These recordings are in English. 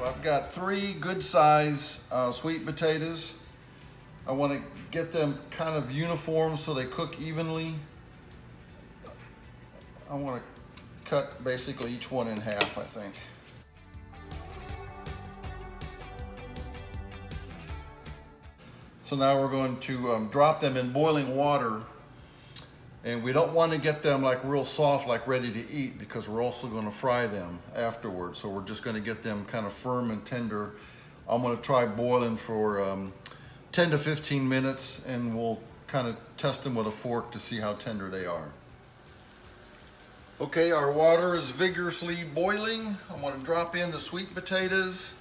I've got 3 good size sweet potatoes. I want to get them kind of uniform so they cook evenly. I want to cut basically each one in half, I think. So now we're going to drop them in boiling water, and we don't want to get them like real soft, like ready to eat, because we're also going to fry them afterwards. So we're just going to get them kind of firm and tender. I'm going to try boiling for 10 to 15 minutes, and we'll kind of test them with a fork to see how tender they are. Okay, our water is vigorously boiling. I'm going to drop in the sweet potatoes.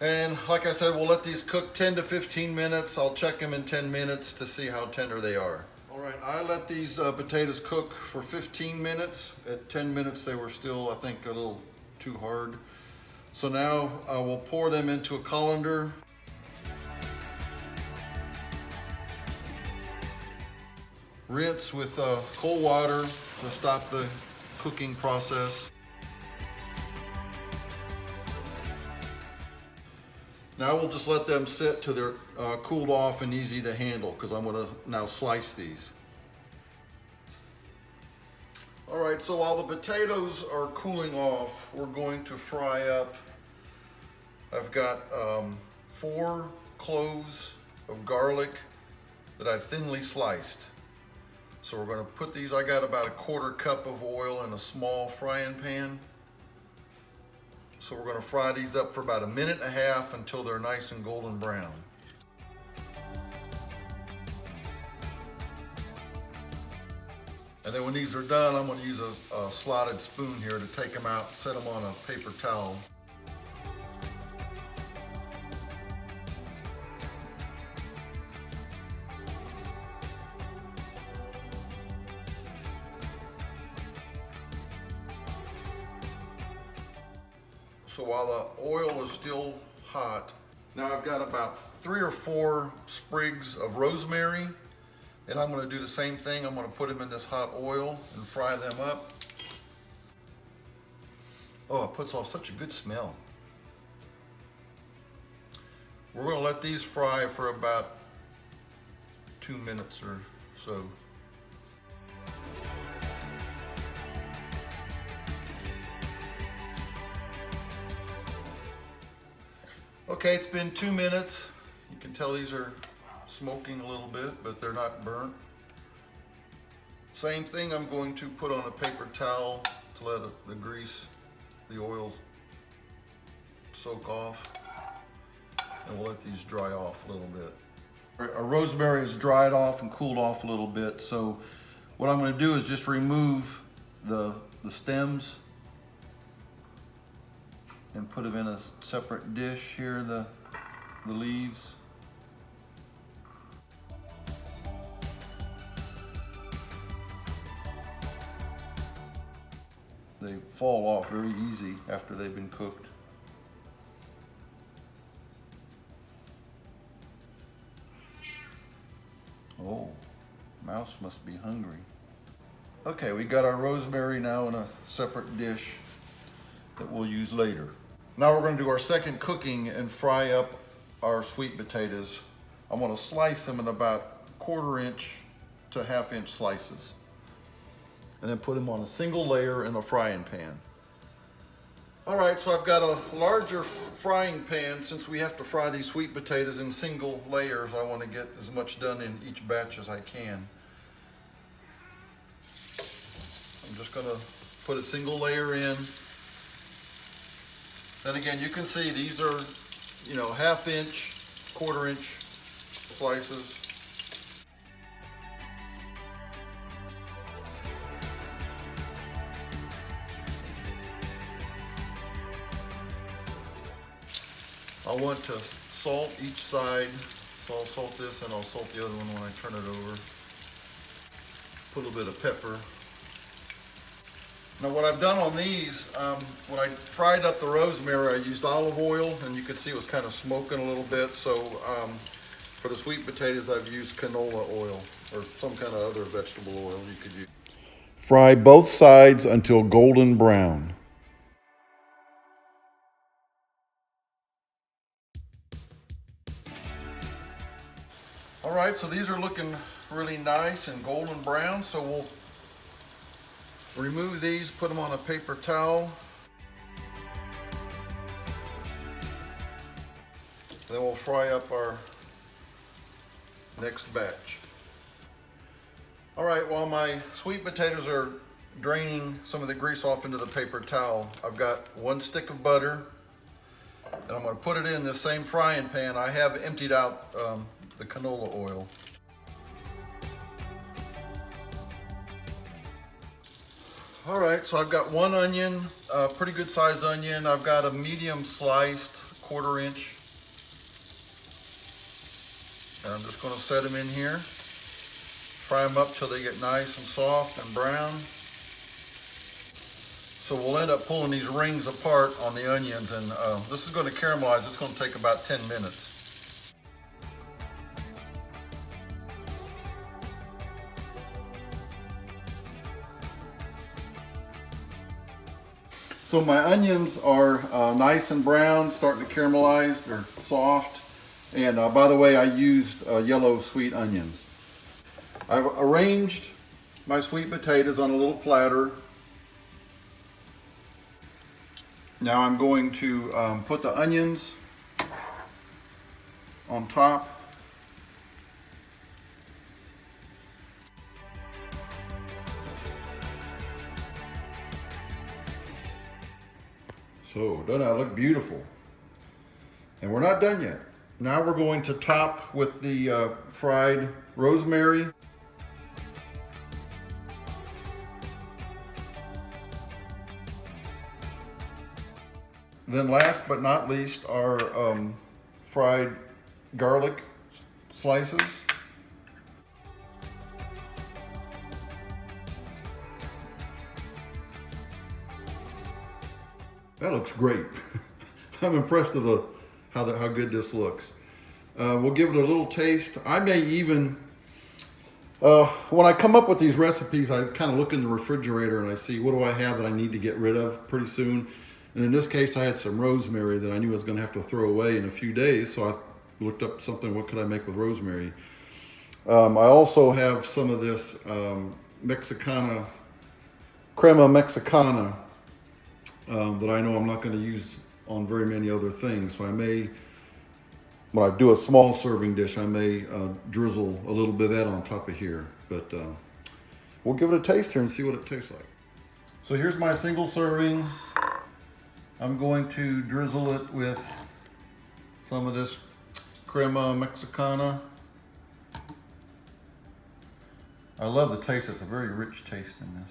And like I said, we'll let these cook 10 to 15 minutes. I'll check them in 10 minutes to see how tender they are. All right, I let these potatoes cook for 15 minutes. At 10 minutes, they were still, I think, a little too hard. So now we'll pour them into a colander. Rinse with cold water to stop the cooking process. Now we'll just let them sit till they're cooled off and easy to handle, because I'm going to now slice these. All right, so while the potatoes are cooling off, we're going to fry up. I've got 4 cloves of garlic that I've thinly sliced. So we're going to put these, I got about a 1/4 cup of oil in a small frying pan. So we're going to fry these up for about 1.5 minutes until they're nice and golden brown. And then when these are done, I'm going to use a slotted spoon here to take them out, set them on a paper towel. So while the oil is still hot, now I've got about 3 or 4 sprigs of rosemary, and I'm going to do the same thing. I'm going to put them in this hot oil and fry them up. Oh, it puts off such a good smell. We're going to let these fry for about 2 minutes or so. Okay, it's been 2 minutes. You can tell these are smoking a little bit, but they're not burnt. Same thing, I'm going to put on a paper towel to let the grease, the oil soak off. And we'll let these dry off a little bit. Our rosemary is dried off and cooled off a little bit, so what I'm going to do is just remove the stems and put them in a separate dish here, the leaves. They fall off very easy after they've been cooked. Oh, mouse must be hungry. Okay, we got our rosemary now in a separate dish that we'll use later. Now we're going to do our second cooking and fry up our sweet potatoes. I'm going to slice them in about 1/4 inch to 1/2 inch slices, and then put them on a single layer in a frying pan. All right, so I've got a larger frying pan. Since we have to fry these sweet potatoes in single layers, I want to get as much done in each batch as I can. I'm just going to put a single layer in. Then again, you can see these are, 1/2 inch, 1/4 inch slices. I want to salt each side, so I'll salt this and I'll salt the other one when I turn it over. Put a little bit of pepper. Now what I've done on these, when I fried up the rosemary, I used olive oil, and you can see it was kind of smoking a little bit. So for the sweet potatoes, I've used canola oil or some kind of other vegetable oil you could use. Fry both sides until golden brown. All right, so these are looking really nice and golden brown, so we'll remove these, put them on a paper towel. Then we'll fry up our next batch. All right, while my sweet potatoes are draining some of the grease off into the paper towel, I've got 1 stick of butter, and I'm gonna put it in this same frying pan. I have emptied out the canola oil. All right, so I've got 1 onion, a pretty good sized onion. I've got a medium sliced 1/4 inch. And I'm just gonna set them in here. Fry them up till they get nice and soft and brown. So we'll end up pulling these rings apart on the onions, and this is gonna caramelize. It's gonna take about 10 minutes. So my onions are nice and brown, starting to caramelize. They're soft. And by the way, I used yellow sweet onions. I've arranged my sweet potatoes on a little platter. Now I'm going to put the onions on top. So, doesn't that look beautiful? And we're not done yet. Now we're going to top with the fried rosemary. Then last but not least, our fried garlic slices. That looks great. I'm impressed with how good this looks. We'll give it a little taste. I may even, when I come up with these recipes, I kind of look in the refrigerator and I see what do I have that I need to get rid of pretty soon. And in this case, I had some rosemary that I knew I was going to have to throw away in a few days. So I looked up something, what could I make with rosemary? I also have some of this Mexicana, crema Mexicana, that I know I'm not going to use on very many other things. So I may, when I do a small serving dish, I may drizzle a little bit of that on top of here. But we'll give it a taste here and see what it tastes like. So here's my single serving. I'm going to drizzle it with some of this crema Mexicana. I love the taste. It's a very rich taste in this.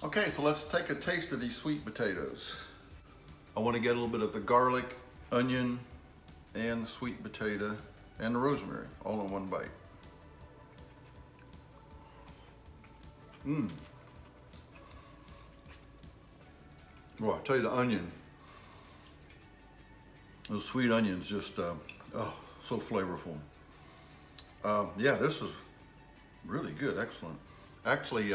Okay, so let's take a taste of these sweet potatoes. I want to get a little bit of the garlic, onion, and the sweet potato, and the rosemary, all in one bite. Well, I tell you, the onion, those sweet onions just, oh, so flavorful. Yeah, this is really good, excellent. Actually,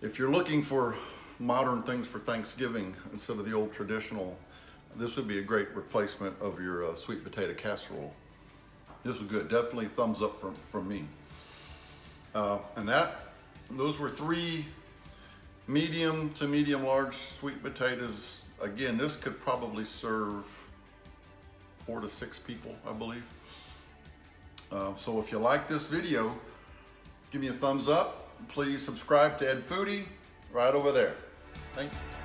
if you're looking for modern things for Thanksgiving instead of the old traditional, this would be a great replacement of your sweet potato casserole. This is good, definitely thumbs up from me. And those were 3 medium to medium large sweet potatoes. Again, this could probably serve 4 to 6 people, I believe. So if you like this video, give me a thumbs up. Please subscribe to Ed Foodie right over there. Thank you.